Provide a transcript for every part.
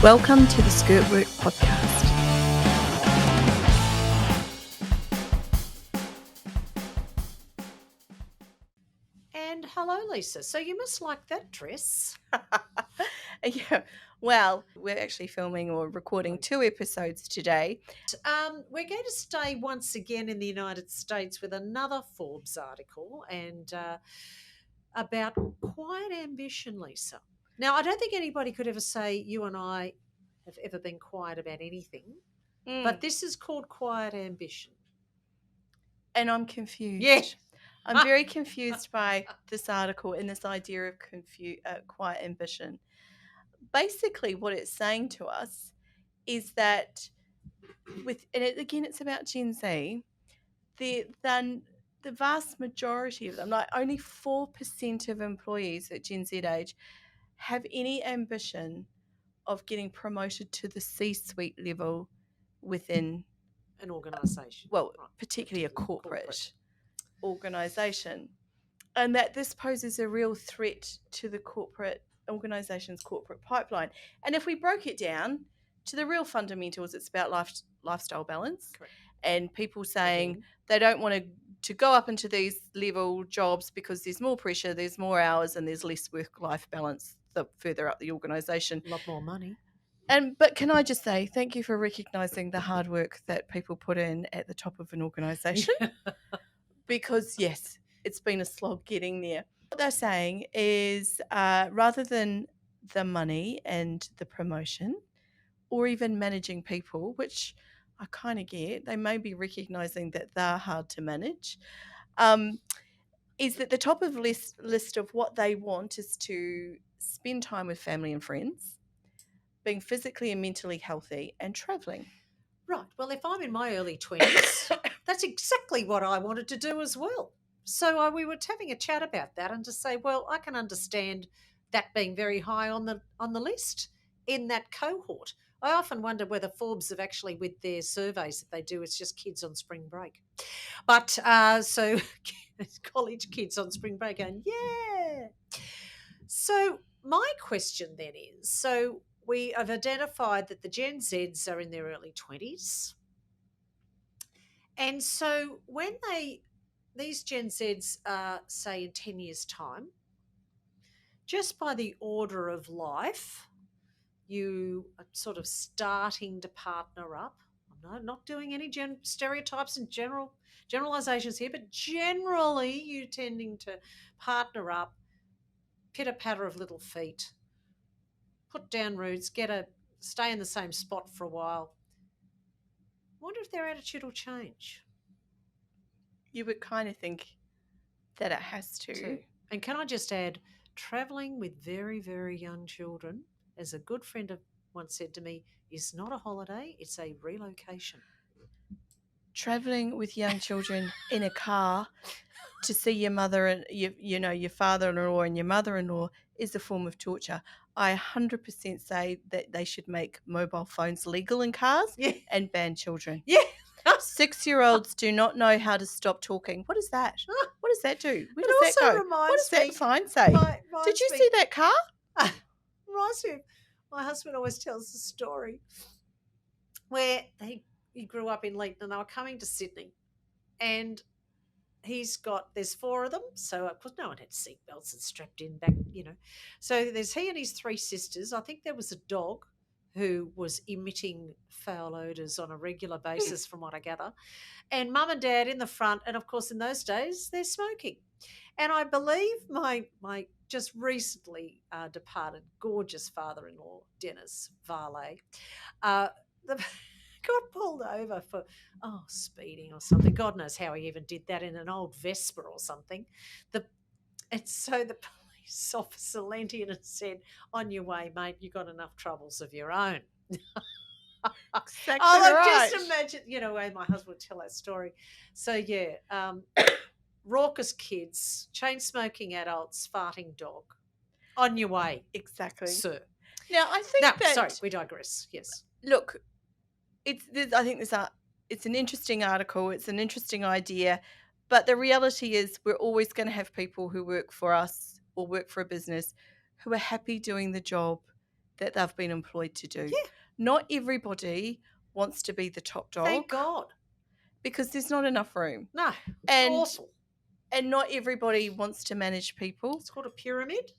Welcome to the SkirtWork podcast. And hello, Lisa. So you must like that dress. Yeah, well, we're actually filming or recording 2 episodes today. We're going to stay once again in the United States with another Forbes article and about quiet ambition, Lisa. Now, I don't think anybody could ever say you and I have ever been quiet about anything, but this is called quiet ambition. And I'm confused. Yeah. I'm very confused by this article and this idea of quiet ambition. Basically, what it's saying to us is that it's about Gen Z. The vast majority of them, like only 4% of employees at Gen Z age, have any ambition of getting promoted to the C-suite level within an organisation. Well, right. Particularly a corporate organisation. And that this poses a real threat to the corporate organisation's corporate pipeline. And if we broke it down to the real fundamentals, it's about lifestyle balance. Correct. And people saying they don't want to go up into these level jobs because there's more pressure, there's more hours, and there's less work-life balance the further up the organisation. A lot more money. But can I just say thank you for recognising the hard work that people put in at the top of an organisation? Because, yes, it's been a slog getting there. What they're saying is rather than the money and the promotion or even managing people, which I kind of get, they may be recognising that they're hard to manage, is that the top of the list of what they want is to spend time with family and friends, being physically and mentally healthy, and travelling. Right. Well, if I'm in my early 20s, that's exactly what I wanted to do as well. So we were having a chat about that and to say, well, I can understand that being very high on the list in that cohort. I often wonder whether Forbes have actually, with their surveys that they do, it's just kids on spring break. But so college kids on spring break going, yeah. So my question then is, so we have identified that the Gen Zs are in their early 20s. And so when these Gen Zs are, say, in 10 years' time, just by the order of life, you are sort of starting to partner up. I'm not doing any stereotypes and generalizations here, but generally you tending to partner up, pitter-patter of little feet, put down roots, stay in the same spot for a while. I wonder if their attitude will change. You would kind of think that it has to. And can I just add, travelling with very, very young children, as a good friend of once said to me, is not a holiday, it's a relocation. Travelling with young children in a car to see your mother and your father-in-law and your mother-in-law is a form of torture. I 100% say that they should make mobile phones legal in cars and ban children. Yeah. 6-year-olds do not know how to stop talking. What is that? What does that do? Where does that go? What does that sign say? Did you see that car? Reminds me, my husband always tells the story where he grew up in Leeton and they were coming to Sydney, and there's 4 of them, so of course no one had seatbelts and strapped in back, So there's he and his 3 sisters. I think there was a dog who was emitting foul odours on a regular basis from what I gather, and mum and dad in the front, and of course in those days they're smoking. And I believe my just recently departed gorgeous father-in-law, Dennis Varley, got pulled over for speeding or something. God knows how he even did that in an old Vespa or something. So the police officer leant in and said, "On your way, mate, you got enough troubles of your own." Exactly right. Just imagine, my husband would tell that story. So yeah, raucous kids, chain-smoking adults, farting dog. On your way. Exactly. Sir. Now, I think sorry, we digress. Yes. Look, I think it's an interesting article. It's an interesting idea. But the reality is we're always going to have people who work for us or work for a business who are happy doing the job that they've been employed to do. Yeah. Not everybody wants to be the top dog. Thank God. Because there's not enough room. No, it's And awful. And not everybody wants to manage people. It's called a pyramid.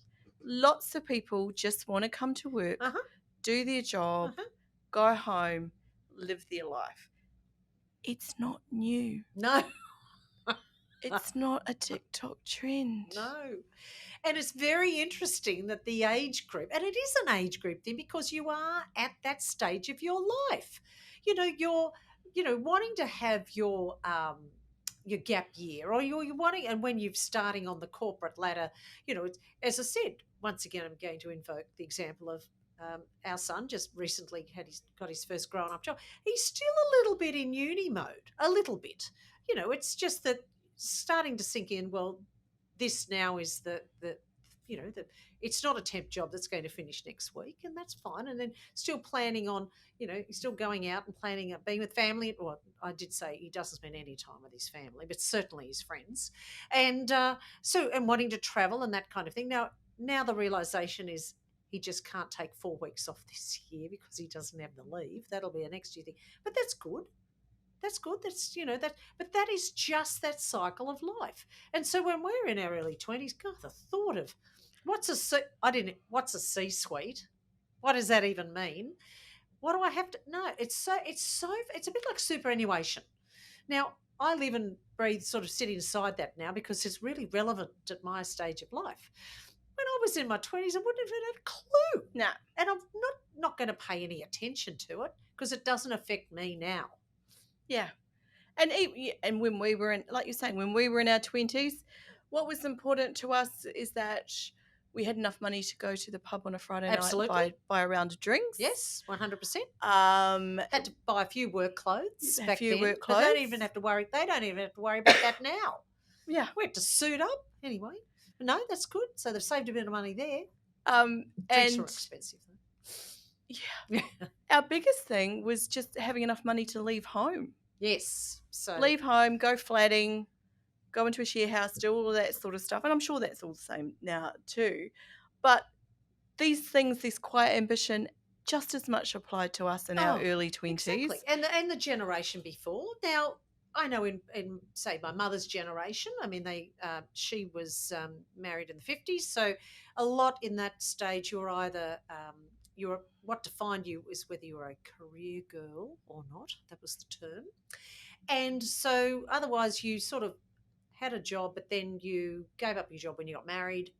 Lots of people just want to come to work, do their job, go home, live their life. It's not new. No. It's not a TikTok trend. No. And it's very interesting that the age group, and it is an age group thing because you are at that stage of your life. You're wanting to have your gap year, or you're wanting, and when you're starting on the corporate ladder, it's, as I said, once again, I'm going to invoke the example of our son just recently got his first grown-up job. He's still a little bit in uni mode, a little bit. It's just that starting to sink in, well, this now is the it's not a temp job that's going to finish next week, and that's fine. And then still planning on, he's still going out and planning on being with family. Well, I did say he doesn't spend any time with his family, but certainly his friends. And and wanting to travel and that kind of thing. Now the realisation is he just can't take 4 weeks off this year because he doesn't have the leave. That'll be a next year thing. But that's good. That's good. That's, but that is just that cycle of life. And so when we're in our early 20s, God, the thought of what's a C-suite? What does that even mean? What do I have to, no, it's a bit like superannuation. Now, I live and breathe, sort of sit inside that now because it's really relevant at my stage of life. When I was in my 20s, I wouldn't have had a clue. No. And I'm not going to pay any attention to it because it doesn't affect me now. Yeah. And when we were in, like you're saying, when we were in our 20s, what was important to us is that we had enough money to go to the pub on a Friday night and buy a round of drinks. Yes, 100%. Had to buy a few work clothes back then. Work clothes. They don't even have to worry about that now. Yeah. We have to suit up anyway. But no, that's good. So they've saved a bit of money there. Drinks are expensive though. Yeah. Our biggest thing was just having enough money to leave home. Yes. So leave home, go flatting, go into a share house, do all of that sort of stuff. And I'm sure that's all the same now too. But these things, this quiet ambition, just as much applied to us in our early 20s. Exactly. And the generation before. Now, I know in say my mother's generation, I mean, she was married in the 50s. So a lot in that stage, you're either what defined you is whether you were a career girl or not. That was the term. And so otherwise you sort of had a job, but then you gave up your job when you got married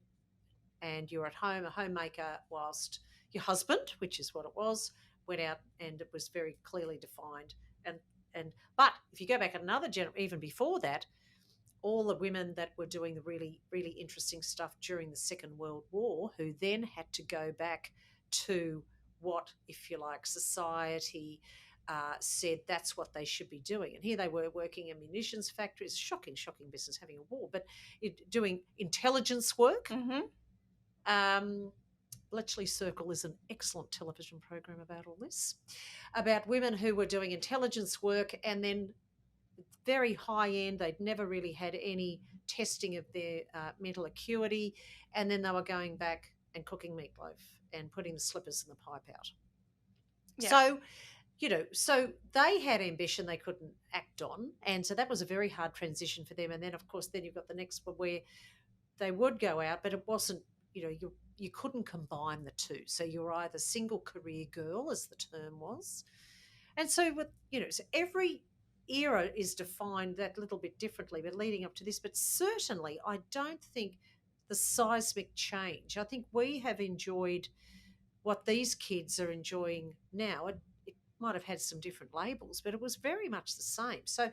and you were at home, a homemaker, whilst your husband, which is what it was, went out, and it was very clearly defined. But if you go back another even before that, all the women that were doing the really, really interesting stuff during the Second World War, who then had to go back to what, if you like, society said that's what they should be doing. And here they were working in munitions factories, shocking business, having a war, but doing intelligence work. Bletchley Circle is an excellent television program about all this, about women who were doing intelligence work and then very high end. They'd never really had any testing of their mental acuity, and then they were going back and cooking meatloaf and putting the slippers in the pipe out. Yeah. So, so they had ambition they couldn't act on, and so that was a very hard transition for them. And then, of course, then you've got the next one where they would go out, but it wasn't, you couldn't combine the two. So you were either single career girl, as the term was. And so with, so every era is defined that little bit differently, but leading up to this. But certainly I don't think the seismic change, I think we have enjoyed what these kids are enjoying now. It might have had some different labels, but it was very much the same. So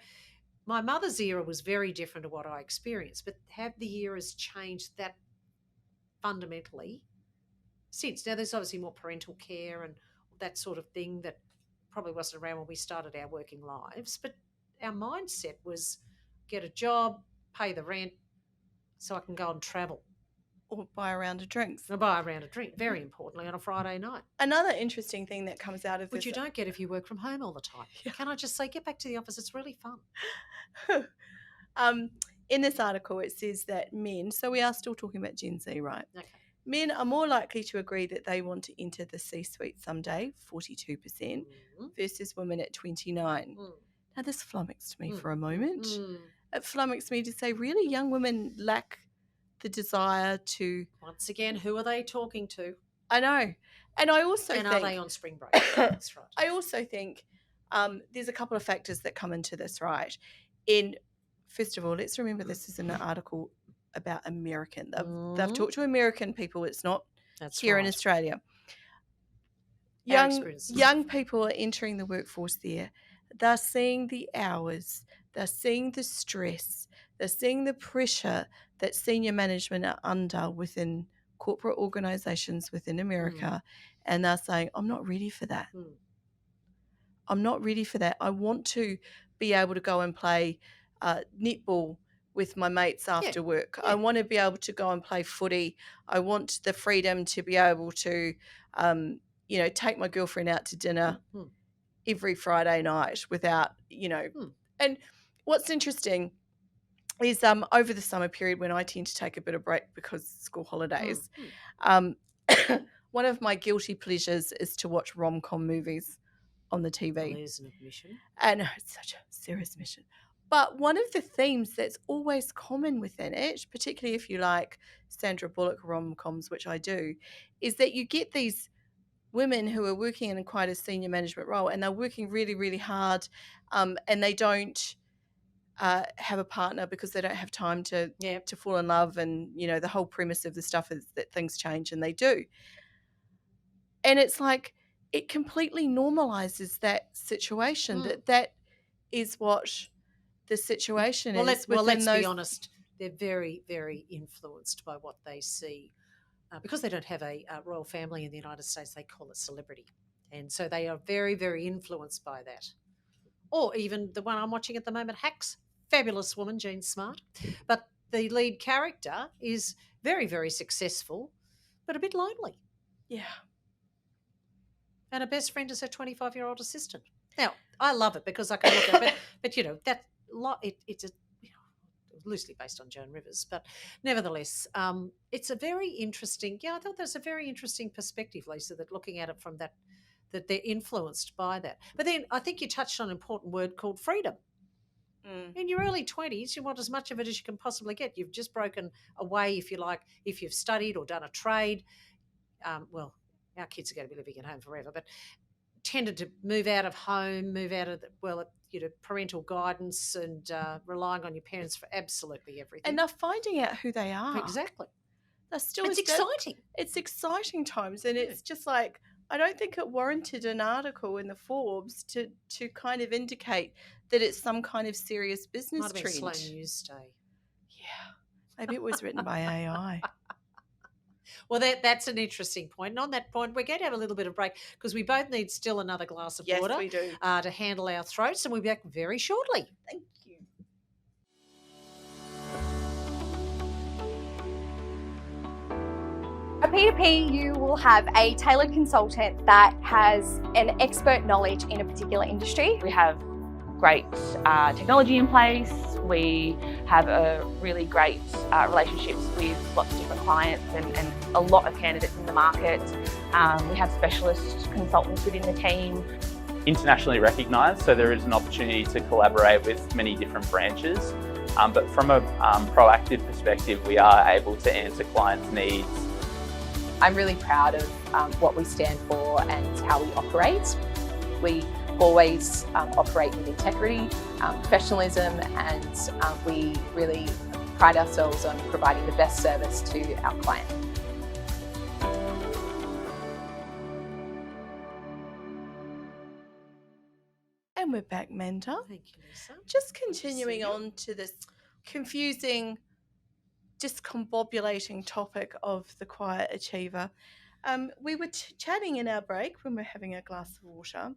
my mother's era was very different to what I experienced, but have the eras changed that fundamentally since? Now, there's obviously more parental care and that sort of thing that probably wasn't around when we started our working lives, but our mindset was get a job, pay the rent so I can go and travel. Or buy a round of drinks. Or buy a round of drink, very importantly, on a Friday night. Another interesting thing that comes out of this... Which you don't get if you work from home all the time. Yeah. Can I just say, get back to the office, it's really fun. In this article, it says that men, so we are still talking about Gen Z, right? Okay. Men are more likely to agree that they want to enter the C-suite someday, 42%, versus women at 29%. Now, this flummoxed me for a moment. It flummoxed me to say, really, young women lack the desire to... Once again, who are they talking to? I know. And I also think... are they on spring break? That's right. I also think there's a couple of factors that come into this, right? First of all, let's remember this is an article about American. They've talked to American people. It's not here in Australia. Young people are entering the workforce there. They're seeing the hours. They're seeing the stress. They're seeing the pressure that senior management are under within corporate organisations within America. And they're saying, I'm not ready for that. I'm not ready for that. I want to be able to go and play netball with my mates after work. I want to be able to go and play footy. I want the freedom to be able to, take my girlfriend out to dinner every Friday night without, And what's interesting is over the summer period when I tend to take a bit of break because school holidays, one of my guilty pleasures is to watch rom-com movies on the TV. Well, there's an admission. I know, it's such a serious mission. But one of the themes that's always common within it, particularly if you like Sandra Bullock rom-coms, which I do, is that you get these women who are working in quite a senior management role and they're working really, really hard and they don't have a partner because they don't have time to fall in love, and, the whole premise of the stuff is that things change and they do. And it's like, it completely normalizes that situation, that is what the situation is. Let's be honest. They're very, very influenced by what they see. Because they don't have a royal family in the United States, they call it celebrity. And so they are very, very influenced by that. Or even the one I'm watching at the moment, Hacks, fabulous woman, Jean Smart. But the lead character is very, very successful, but a bit lonely. Yeah. And her best friend is her 25-year-old assistant. Now, I love it because I can look at it, but it's loosely based on Joan Rivers, but nevertheless, it's a very interesting. I thought that's a very interesting perspective, Lisa, that looking at it from that they're influenced by that. But then I think you touched on an important word called freedom. In your early 20s, you want as much of it as you can possibly get. You've just broken away, if you like, if you've studied or done a trade. Our kids are going to be living at home forever, but tended to move out of home, move out of parental guidance and relying on your parents for absolutely everything. And they're finding out who they are. Exactly. It's exciting. It's exciting times, and it's just like, I don't think it warranted an article in the Forbes to kind of indicate that it's some kind of serious business Might have been trend. Slow News Day. Yeah. Maybe it was written by AI. Well, that's an interesting point. And on that point, we're going to have a little bit of break because we both need still another glass of water. Yes, we do. To handle our throats, and we'll be back very shortly. Thank you. At P2P, you will have a tailored consultant that has an expert knowledge in a particular industry. We have great technology in place. We have a really great relationships with lots of different clients and a lot of candidates in the market. We have specialist consultants within the team. Internationally recognised, so there is an opportunity to collaborate with many different branches. But from a proactive perspective, we are able to answer clients' needs. I'm really proud of what we stand for and how we operate. We always operate with integrity, professionalism, and we really pride ourselves on providing the best service to our client. And we're back, Manda. Thank you, Lisa. Just continuing on to this confusing, discombobulating topic of the quiet achiever. We were chatting in our break when we're having a glass of water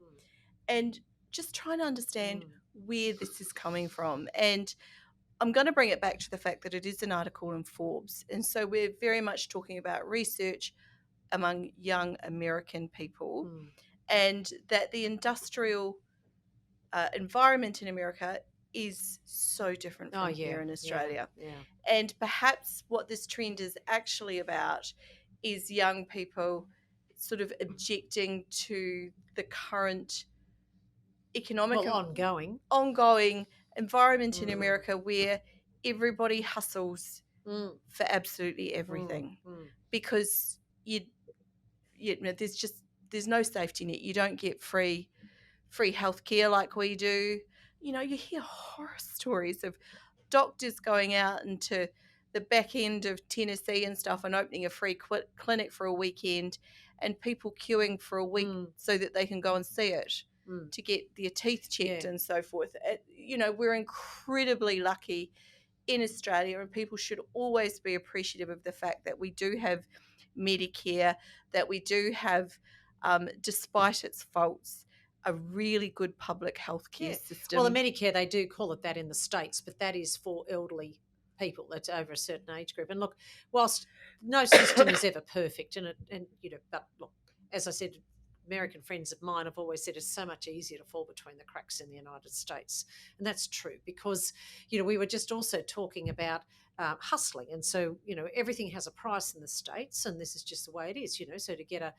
and just trying to understand where this is coming from. And I'm going to bring it back to the fact that it is an article in Forbes. And so we're very much talking about research among young American people and that the industrial environment in America is so different from here in Australia. Yeah. And perhaps what this trend is actually about is young people sort of objecting to the current economic ongoing environment in America where everybody hustles for absolutely everything because there's no safety net. You don't get free healthcare like we do. You know, you hear horror stories of doctors going out into the back end of Tennessee and stuff and opening a free clinic for a weekend and people queuing for a week so that they can go and see it to get their teeth checked and so forth. We're incredibly lucky in Australia, and people should always be appreciative of the fact that we do have Medicare, that we do have, despite its faults, a really good public healthcare system. Well, the Medicare, they do call it that in the States, but that is for elderly people that's over a certain age group. And look, whilst no system is ever perfect, but look, as I said, American friends of mine have always said it's so much easier to fall between the cracks in the United States. And that's true because, we were just also talking about hustling. And so, everything has a price in the States, and this is just the way it is, so to get a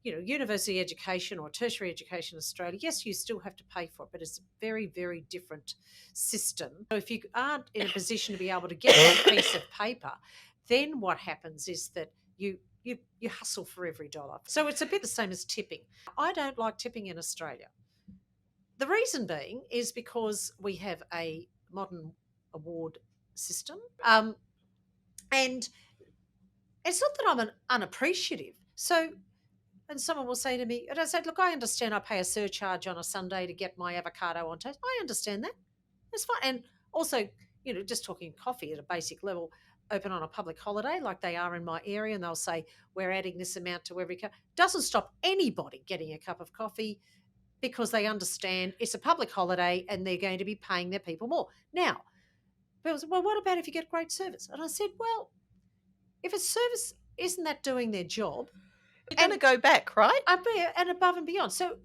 university education or tertiary education in Australia, yes, you still have to pay for it, but it's a very, very different system. So if you aren't in a position to be able to get that piece of paper, then what happens is that you hustle for every dollar. So it's a bit the same as tipping. I don't like tipping in Australia. The reason being is because we have a modern award system. And it's not that I'm unappreciative. And someone will say to me, and I said, look, I understand I pay a surcharge on a Sunday to get my avocado on toast. I understand that. That's fine. And also, just talking coffee at a basic level, open on a public holiday like they are in my area, and they'll say, we're adding this amount to every cup. Doesn't stop anybody getting a cup of coffee because they understand it's a public holiday and they're going to be paying their people more. Now, people say, well, what about if you get great service? And I said, well, if a service isn't that doing their job, you're going to go back, right? And above and beyond. So,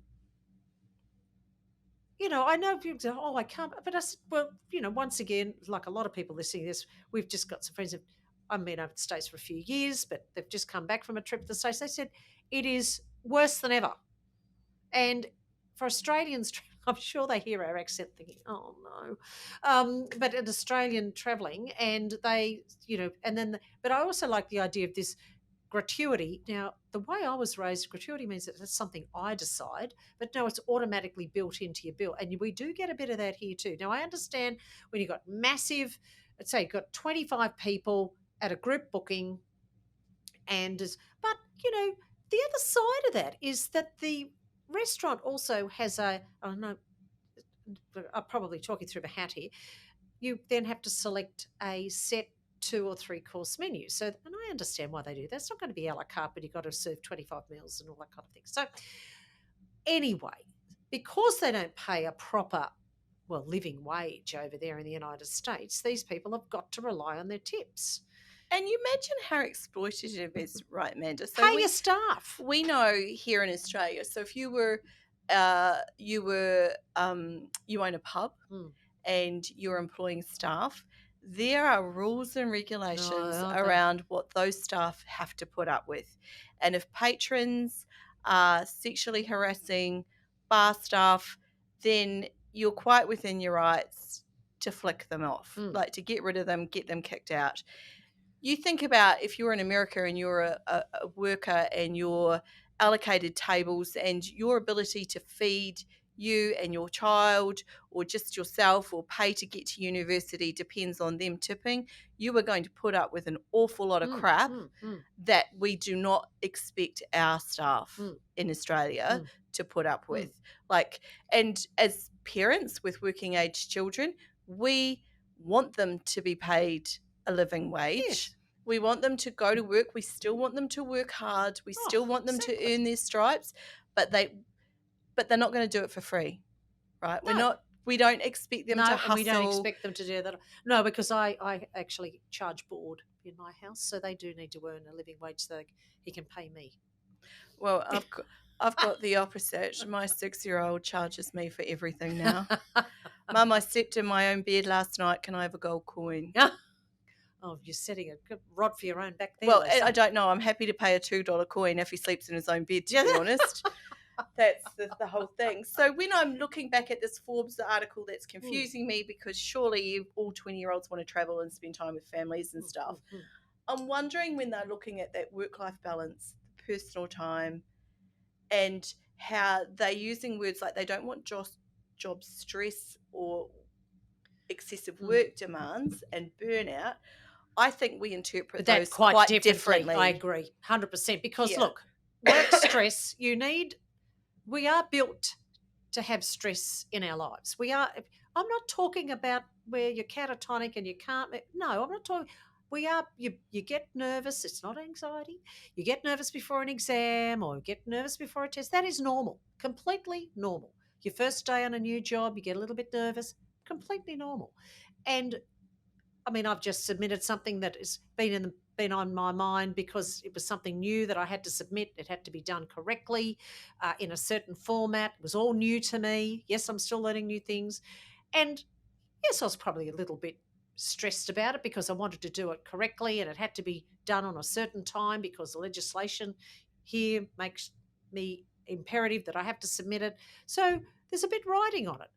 I know people say, I can't. But I said, well, once again, like a lot of people listening to this, we've just got some friends that I've been over the States for a few years, but they've just come back from a trip to the States. They said it is worse than ever. And for Australians, I'm sure they hear our accent thinking, oh, no. But an Australian travelling and they, but I also like the idea of this gratuity. Now, the way I was raised, gratuity means that that's something I decide, but no, it's automatically built into your bill. And we do get a bit of that here too. Now, I understand when you've got massive, let's say you've got 25 people at a group booking, but, the other side of that is that the restaurant also has I don't know, I'm probably talking through the hat here. You then have to select a set 2 or 3 course menu. So, and I understand why they do that. It's not going to be a la carte, but you've got to serve 25 meals and all that kind of thing. So anyway, because they don't pay a proper, living wage over there in the United States, these people have got to rely on their tips. And you imagine how exploitative it is, right, Manda? So pay your staff. We know here in Australia, so if you own a pub and you're employing staff, there are rules and regulations around what those staff have to put up with. And if patrons are sexually harassing bar staff, then you're quite within your rights to flick them off, like to get rid of them, get them kicked out. You think about if you're in America and you're a worker and you're allocated tables and your ability to feed you and your child or just yourself or pay to get to university depends on them tipping, you are going to put up with an awful lot of crap that we do not expect our staff in Australia to put up with. And as parents with working age children, we want them to be paid a living wage. Yes. We want them to go to work. We still want them to work hard. We still want them to earn their stripes, but they're not going to do it for free, right? No. We don't expect them to hustle. We don't expect them to do that. No, because I actually charge board in my house, so they do need to earn a living wage so he can pay me. Well, I've got the opposite. My 6-year-old charges me for everything now. Mum, I slept in my own bed last night. Can I have a gold coin? Oh, you're setting a good rod for your own back there. Well, Lisa. I don't know. I'm happy to pay a $2 coin if he sleeps in his own bed, to be honest. That's the whole thing. So when I'm looking back at this Forbes article, that's confusing me, because surely all 20-year-olds want to travel and spend time with families and stuff. I'm wondering, when they're looking at that work-life balance, personal time, and how they're using words like they don't want job stress or excessive work demands and burnout. I think we interpret those quite differently. I agree, 100%. Because look, work stress, we are built to have stress in our lives. I'm not talking about where you're catatonic and you can't. No, I'm not talking. You get nervous. It's not anxiety. You get nervous before an exam or you get nervous before a test. That is normal, completely normal. Your first day on a new job, you get a little bit nervous, completely normal. And I mean, I've just submitted something that has been on my mind because it was something new that I had to submit. It had to be done correctly in a certain format. It was all new to me. Yes, I'm still learning new things. And yes, I was probably a little bit stressed about it because I wanted to do it correctly and it had to be done on a certain time because the legislation here makes me imperative that I have to submit it. So there's a bit riding on it.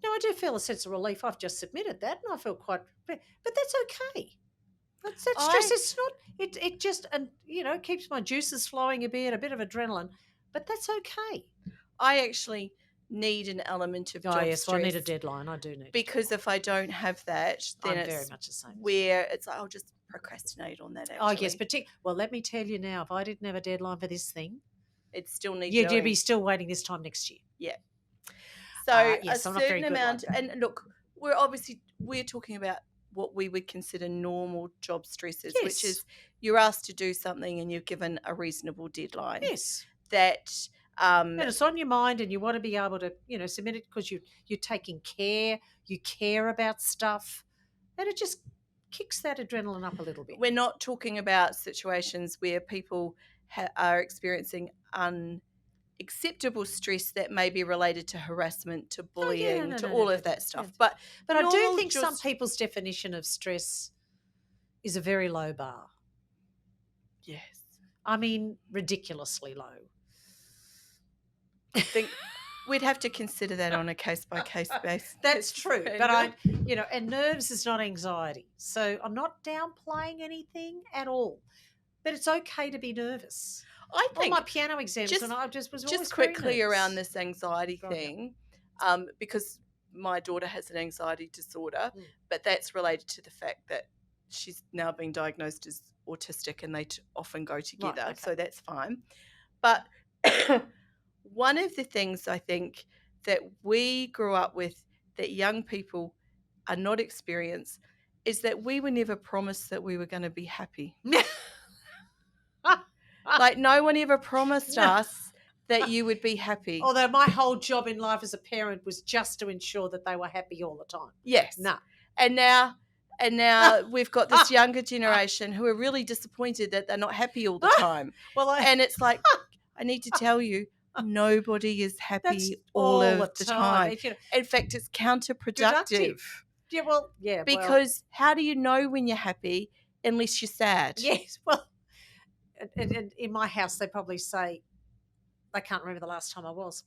Now, I do feel a sense of relief. I've just submitted that and I feel quite, but that's okay. That stress is not, it just, and keeps my juices flowing a bit of adrenaline, but that's okay. I actually need an element of job stress. Well, I need a deadline. I do need because if I don't have that, then I'm it's very much the same. Where it's like I'll just procrastinate on that. Actually. Oh yes, well, let me tell you now, if I didn't have a deadline for this thing, it still needs. You'd be still waiting this time next year. Yeah. So yes, a certain amount, and look, we're talking about what we would consider normal job stresses, which is you're asked to do something and you're given a reasonable deadline. Yes. That and it's on your mind and you want to be able to, submit it because you're taking care, you care about stuff, and it just kicks that adrenaline up a little bit. We're not talking about situations where people are experiencing unacceptable stress that may be related to harassment, to bullying, to all of that stuff. Yeah. But I do think just some people's definition of stress is a very low bar. Yes. I mean, ridiculously low. I think we'd have to consider that on a case-by-case basis. That's true. But and nerves is not anxiety. So I'm not downplaying anything at all. But it's okay to be nervous. I think on my piano exams when I was always quickly very around this anxiety thing, because my daughter has an anxiety disorder, but that's related to the fact that she's now been diagnosed as autistic and they often go together. Right, okay. So that's fine. But one of the things I think that we grew up with that young people are not experienced is that we were never promised that we were going to be happy. Like no one ever promised us that you would be happy. Although my whole job in life as a parent was just to ensure that they were happy all the time. Yes. No. And now we've got this younger generation who are really disappointed that they're not happy all the time. And it's like, I need to tell you, nobody is happy all of the time. In fact, it's counterproductive. Because how do you know when you're happy unless you're sad? Yes, well, and in my house, they probably say, I can't remember the last time I was.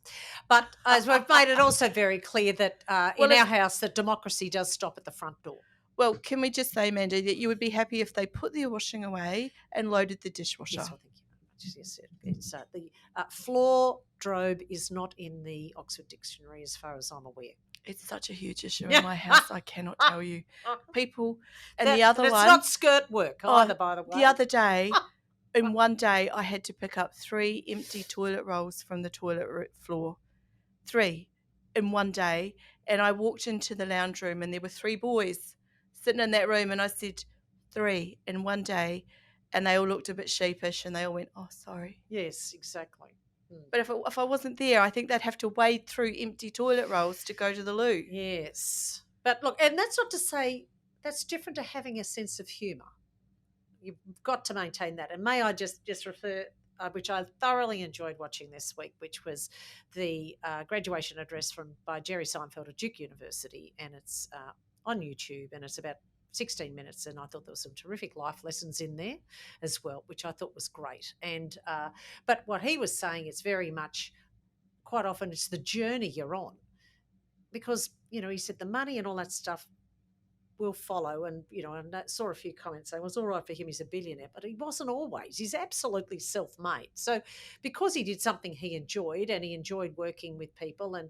But as we've made it also very clear that in our house that democracy does stop at the front door. Well, can we just say, Manda, that you would be happy if they put their washing away and loaded the dishwasher? Yes, well, thank you very much. Yes, it's the floor drobe is not in the Oxford Dictionary as far as I'm aware. It's such a huge issue in my house, I cannot tell you. People, and the other one. It's not SkirtWork either, by the way. The other day, in one day, I had to pick up 3 empty toilet rolls from the toilet floor. 3 in one day. And I walked into the lounge room and there were 3 boys sitting in that room and I said, 3 in one day. And they all looked a bit sheepish and they all went, oh, sorry. Yes, exactly. But if I wasn't there, I think they'd have to wade through empty toilet rolls to go to the loo. Yes. But look, and that's not to say that's different to having a sense of humour. You've got to maintain that. And may I just refer, which I thoroughly enjoyed watching this week, which was the graduation address by Jerry Seinfeld at Duke University, and it's on YouTube, and it's about 16 minutes, and I thought there were some terrific life lessons in there as well, which I thought was great. And but what he was saying, it's very much, quite often it's the journey you're on, because he said the money and all that stuff will follow. And and I saw a few comments saying, well, it's all right for him, he's a billionaire, but he wasn't always. He's absolutely self-made. So because he did something he enjoyed, and he enjoyed working with people, and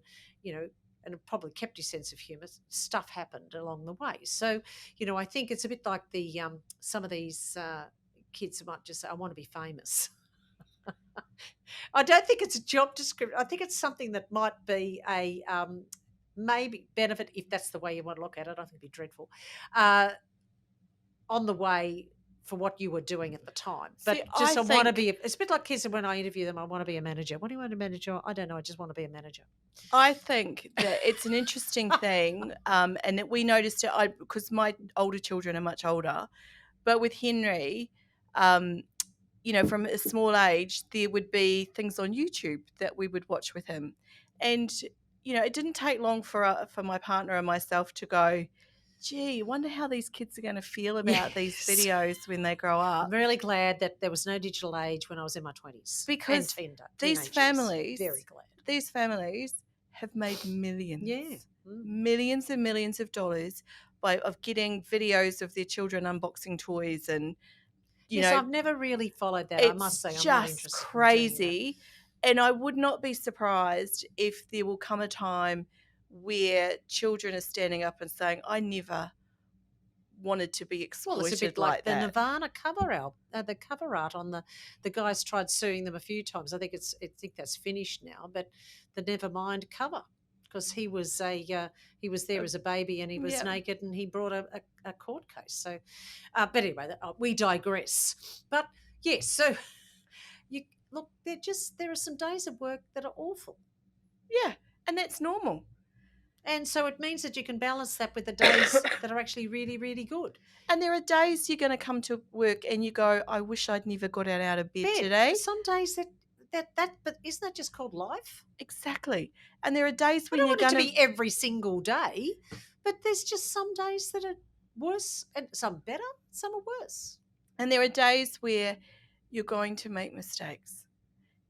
and it probably kept his sense of humour, stuff happened along the way. So I think it's a bit like the some of these kids might just say, I want to be famous. I don't think it's a job description. I think it's something that might be a maybe benefit, if that's the way you want to look at it. I think it'd be dreadful. On the way for what you were doing at the time. But I want to be, it's a bit like kids when I interview them, I want to be a manager. What do you want to manager? I don't know. I just want to be a manager. I think that it's an interesting thing, and that we noticed it because my older children are much older, but with Henry, from a small age, there would be things on YouTube that we would watch with him. And, it didn't take long for my partner and myself to go, gee, I wonder how these kids are going to feel about these videos when they grow up. I'm really glad that there was no digital age when I was in my 20s. Because these families, very glad. These families have made millions. Yeah. Millions and millions of dollars of getting videos of their children unboxing toys and, I've never really followed that. I must say, I'm not interested. It's just crazy. And I would not be surprised if there will come a time where children are standing up and saying, I never wanted to be exploited. Well, it's a bit like the Nirvana cover the cover art on the guys tried suing them a few times. I think that's finished now, but the Nevermind cover, because he was there as a baby and he was naked and he brought a court case. So, but anyway, we digress. But yes, so look, there are some days of work that are awful. Yeah, and that's normal. And so it means that you can balance that with the days that are actually really, really good. And there are days you're going to come to work and you go, I wish I'd never got out of bed today. Some days but isn't that just called life? Exactly. And there are days when you're going to be every single day, but there's just some days that are worse and some better, some are worse. And there are days where you're going to make mistakes.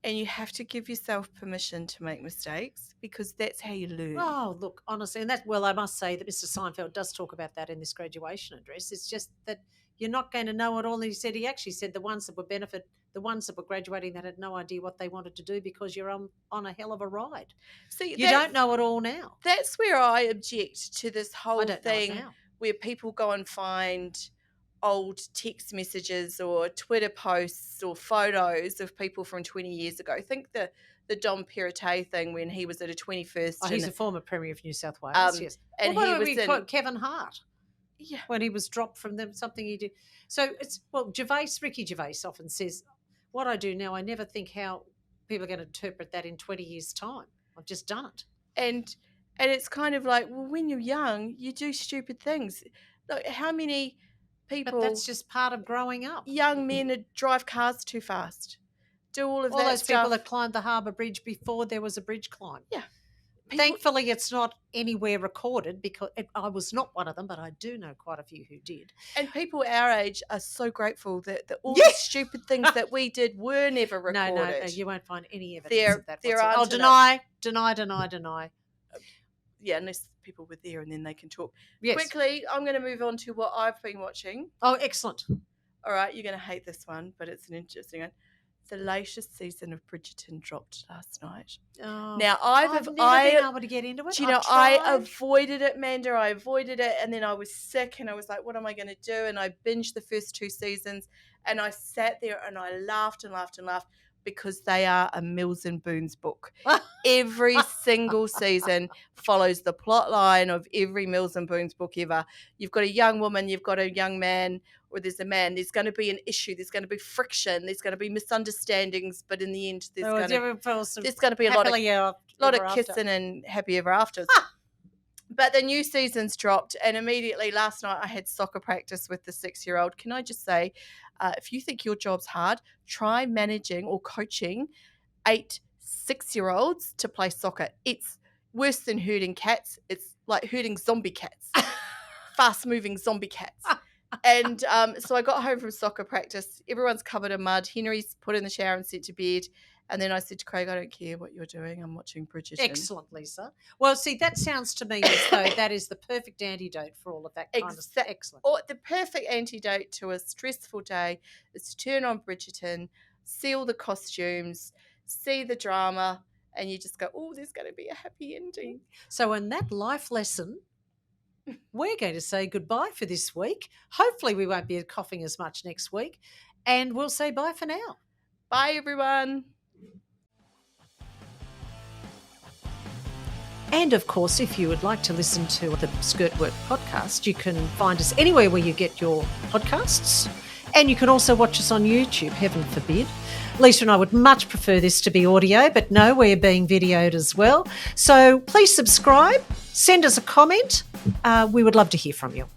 And you have to give yourself permission to make mistakes, because that's how you learn. Oh, look, honestly, and I must say that Mr. Seinfeld does talk about that in this graduation address. It's just that you're not going to know it all. And he actually said the ones that were graduating that had no idea what they wanted to do, because you're on a hell of a ride. So you don't know it all now. That's where I object to this whole thing where people go and find old text messages or Twitter posts or photos of people from 20 years ago. I think the Dom Perrottet thing when he was at a 21st. Oh, he's a former Premier of New South Wales, yes. And he was Kevin Hart. Yeah. When he was dropped from them, something he did. So Ricky Gervais often says, what I do now, I never think how people are going to interpret that in 20 years' time. I've just done it. And it's kind of like, well, when you're young, you do stupid things. Look, how many people... But that's just part of growing up. Young men drive cars too fast. Do all of that those stuff. People that climbed the Harbour Bridge before there was a bridge climb. Yeah. Thankfully, it's not anywhere recorded, because I was not one of them, but I do know quite a few who did. And people our age are so grateful that all the stupid things that we did were never recorded. No, you won't find any evidence of that. Deny. Yeah, unless people were there and then they can talk. Yes. Quickly, I'm going to move on to what I've been watching. Oh, excellent. All right, you're going to hate this one, but it's an interesting one. The latest season of Bridgerton dropped last night. Oh, now I've never been able to get into it. Do you know, I avoided it, Manda. I avoided it, and then I was sick, and I was like, "What am I going to do?" And I binged the first 2 seasons, and I sat there and I laughed and laughed and laughed, because they are a Mills and Boons book. Every single season follows the plot line of every Mills and Boons book ever. You've got a young woman, you've got a young man, or there's a man. There's going to be an issue. There's going to be friction. There's going to be misunderstandings. But in the end, there's going to be a lot of kissing and happy ever afters. But the new season's dropped, and immediately last night I had soccer practice with the 6-year-old. Can I just say, if you think your job's hard, try managing or coaching 8 6-year-olds to play soccer. It's worse than herding cats. It's like herding zombie cats. fast-moving zombie cats. And so I got home from soccer practice. Everyone's covered in mud. Henry's put in the shower and sent to bed. And then I said to Craig, I don't care what you're doing. I'm watching Bridgerton. Excellent, Lisa. Well, see, that sounds to me as though that is the perfect antidote for all of that kind of stuff. Excellent. Or the perfect antidote to a stressful day is to turn on Bridgerton, see all the costumes, see the drama, and you just go, oh, there's going to be a happy ending. So in that life lesson, we're going to say goodbye for this week. Hopefully we won't be coughing as much next week. And we'll say bye for now. Bye, everyone. And of course, if you would like to listen to the SkirtWork podcast, you can find us anywhere where you get your podcasts. And you can also watch us on YouTube, heaven forbid. Lisa and I would much prefer this to be audio, but no, we're being videoed as well. So please subscribe, send us a comment. We would love to hear from you.